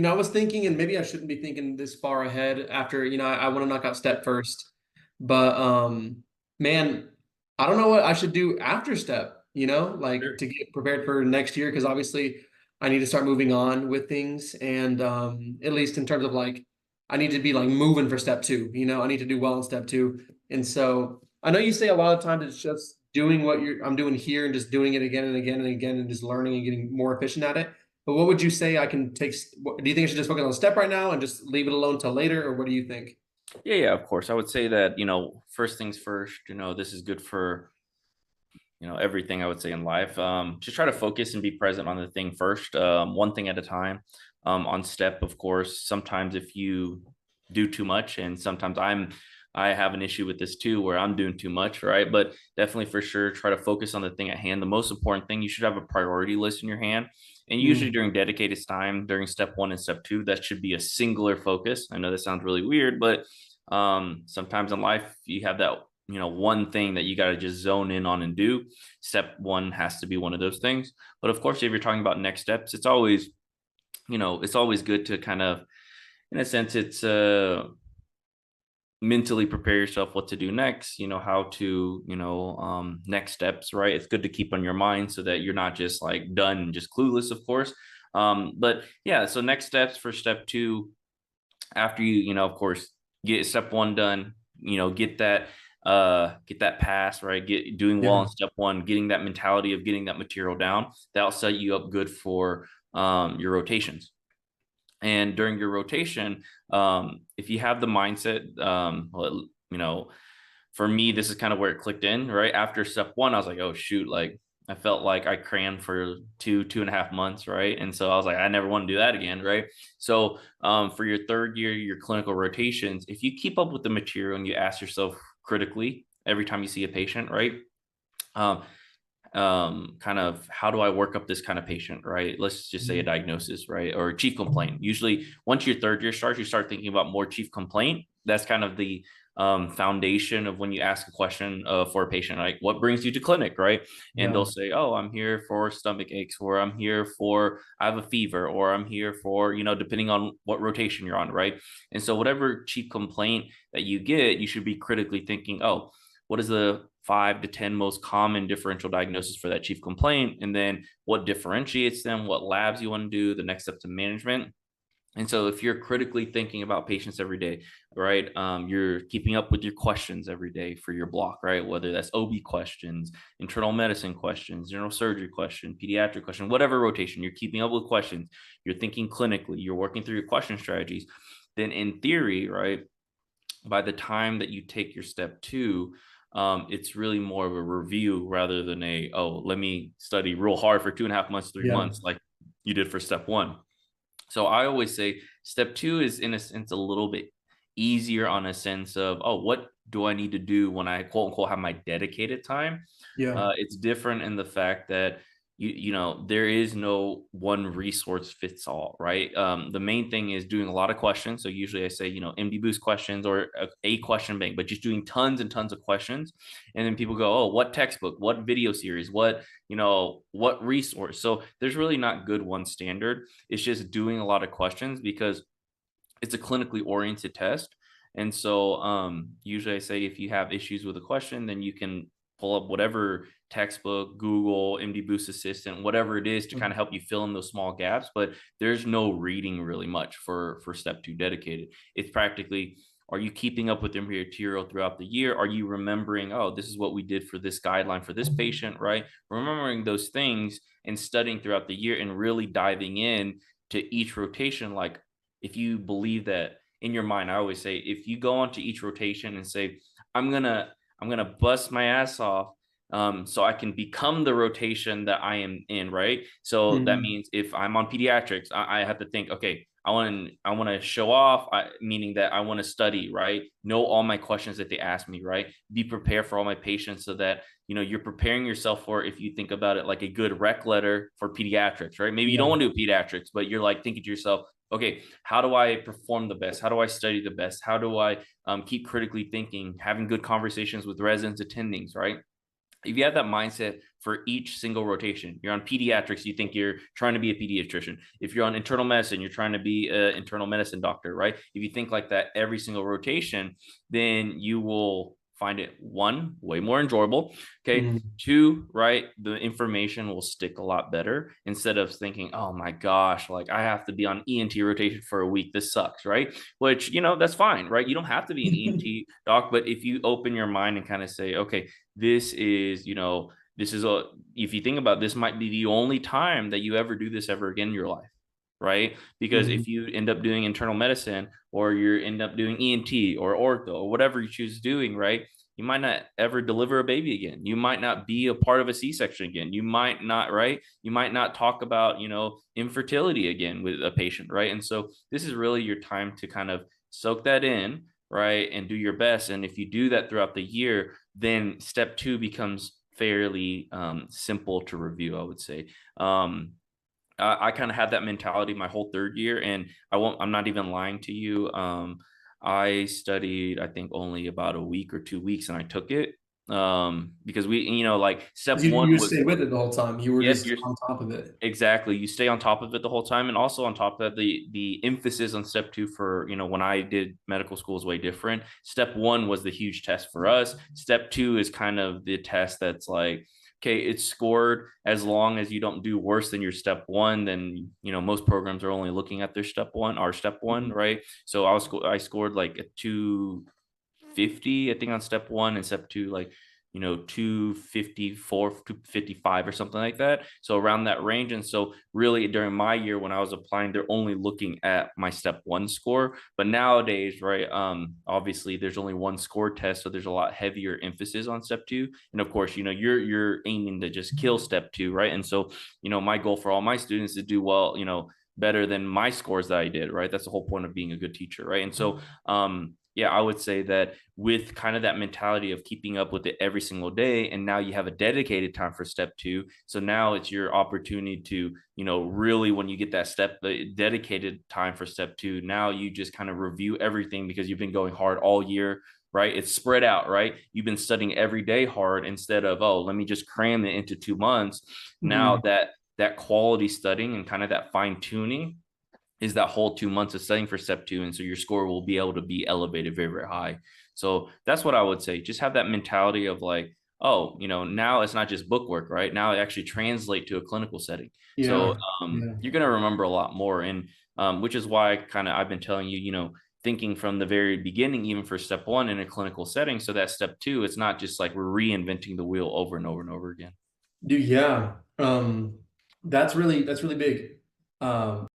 I was thinking, and maybe I shouldn't be thinking this far ahead after, I want to knock out step first. But man, I don't know what I should do after step, like to get prepared for next year, because obviously I need to start moving on with things. And at least in terms of like, I need to be like moving for step two, I need to do well in step two. And so I know you say a lot of times it's just doing what I'm doing here and just doing it again and again and again and just learning and getting more efficient at it. But what would you say I can take? Do you think I should just focus on step right now and just leave it alone till later, or what do you think? Yeah, of course. I would say that, first things first, this is good for, everything I would say in life. Just try to focus and be present on the thing first, one thing at a time. On step, of course, sometimes if you do too much, and sometimes I have an issue with this too, where I'm doing too much, right? But definitely for sure, try to focus on the thing at hand. The most important thing, you should have a priority list in your hand. And usually Mm, during dedicated time, during step one and step two, that should be a singular focus. I know that sounds really weird, but sometimes in life you have that one thing that you got to just zone in on and do. Step one has to be one of those things. But of course, if you're talking about next steps, it's always good to kind of, in a sense, it's mentally prepare yourself what to do next, how to, next steps, right? It's good to keep on your mind so that you're not just like done and just clueless, of course. But yeah, so next steps for step two, after of course, get step one done, get that pass, right? Get doing well yeah. on step one, getting that mentality of getting that material down. That'll set you up good for your rotations. And during your rotation, if you have the mindset, well, for me, this is kind of where it clicked in, right? After step one, I was like, oh shoot, like I felt like I crammed for 2.5 months, right? And so I was like, I never want to do that again, right? So for your third year, your clinical rotations, if you keep up with the material and you ask yourself critically every time you see a patient, right? Um, kind of how do I work up this kind of patient, right? Let's just say a Mm, diagnosis, right? Or a chief complaint. Usually, once your third year starts, you start thinking about more chief complaint. That's kind of the foundation of when you ask a question for a patient, like what brings you to clinic, right? And they'll yeah. say, oh, I'm here for stomach aches, or I'm here for, I have a fever, or I'm here for, depending on what rotation you're on, right? And so, whatever chief complaint that you get, you should be critically thinking, oh, what is the 5 to 10 most common differential diagnosis for that chief complaint, and then what differentiates them, what labs you want to do, the next step to management. And so if you're critically thinking about patients every day, right, you're keeping up with your questions every day for your block, right? Whether that's OB questions, internal medicine questions, general surgery question, pediatric question, whatever rotation, you're keeping up with questions, you're thinking clinically, you're working through your question strategies, then in theory, right, by the time that you take your step two, it's really more of a review rather than let me study real hard for 2.5 months, three Yeah. months, like you did for step one. So I always say step two is in a sense a little bit easier on a sense of, oh, what do I need to do when I quote unquote have my dedicated time? Yeah. It's different in the fact that there is no one resource fits all, right? The main thing is doing a lot of questions. So usually I say, MD Boost questions or a question bank, but just doing tons and tons of questions. And then people go, oh, what textbook, what video series, what resource? So there's really not good one standard. It's just doing a lot of questions because it's a clinically oriented test. And so usually I say if you have issues with a question, then you can pull up whatever textbook, Google, MD Boost Assistant, whatever it is to kind of help you fill in those small gaps. But there's no reading really much for step two dedicated. It's practically, are you keeping up with the material throughout the year? Are you remembering, oh, this is what we did for this guideline for this patient, right? Remembering those things and studying throughout the year and really diving in to each rotation, like if you believe that in your mind, I always say if you go onto each rotation and say, I'm gonna I'm gonna bust my ass off so I can become the rotation that I am in, right? So that Mhm. means if I'm on pediatrics, I have to think, okay, I want to show off, meaning that I want to study, right? Know all my questions that they ask me, right? Be prepared for all my patients so that you're preparing yourself for, if you think about it like a good rec letter for pediatrics, right? Maybe you don't Yeah. want to do pediatrics, but you're like thinking to yourself, okay, how do I perform the best? How do I study the best? How do I keep critically thinking, having good conversations with residents, attendings, right? if you have that mindset for each single rotation, you're on pediatrics, you think you're trying to be a pediatrician. If you're on internal medicine, you're trying to be an internal medicine doctor, right? If you think like that every single rotation, then you will find it, one, way more enjoyable. Okay. Mm. Two, right, the information will stick a lot better instead of thinking, oh my gosh, like I have to be on ENT rotation for a week. This sucks, right? Which, that's fine, right? You don't have to be an ENT doc, but if you open your mind and kind of say, okay, this is, this is a, if you think about it, this might be the only time that you ever do this ever again in your life, right? Because Mm. if you end up doing internal medicine, or you end up doing ENT or ortho or whatever you choose doing, right? You might not ever deliver a baby again. You might not be a part of a C-section again. You might not, right? You might not talk about, infertility again with a patient, right? And so this is really your time to kind of soak that in, right? And do your best. And if you do that throughout the year, then step two becomes fairly simple to review, I would say. I kind of had that mentality my whole third year, and I'm not even lying to you. I studied, I think, only about a week or 2 weeks, and I took it because we, like step 'Cause one you was, stayed with it the whole time. You were yep, just you're on top of it. exactly. You stay on top of it the whole time, and also on top of that, the emphasis on step two for, when I did medical school is way different. Step one was the huge test for us. Step two is kind of the test that's like, okay, it's scored as long as you don't do worse than your step one. Then most programs are only looking at their step one, our step one, Mhm. right? So I scored like a 250, I think, on step one, and step two, like 254, 255 or something like that, so around that range. And so really during my year when I was applying, they're only looking at my step one score. But nowadays, right, obviously there's only one score test, so there's a lot heavier emphasis on step two. And of course, you're aiming to just kill step two, right? And so my goal for all my students is to do well, better than my scores that I did, right? That's the whole point of being a good teacher, right? And so yeah, I would say that with kind of that mentality of keeping up with it every single day, and now you have a dedicated time for step two. So now it's your opportunity to, really, when you get that step, the dedicated time for step two, now you just kind of review everything because you've been going hard all year, right? It's spread out, right? You've been studying every day hard instead of, oh, let me just cram it into 2 months. Now Mhm. that quality studying and kind of that fine tuning is that whole 2 months of studying for step two. And so your score will be able to be elevated very, very high. So that's what I would say. Just have that mentality of like, oh, now it's not just book work, right? Now it actually translate to a clinical setting. So Yeah. Yeah. you're going to remember a lot more. And which is why kind of I've been telling you, thinking from the very beginning, even for step one in a clinical setting. So that step two, it's not just like we're reinventing the wheel over and over and over again. Dude, yeah. That's really big. Um,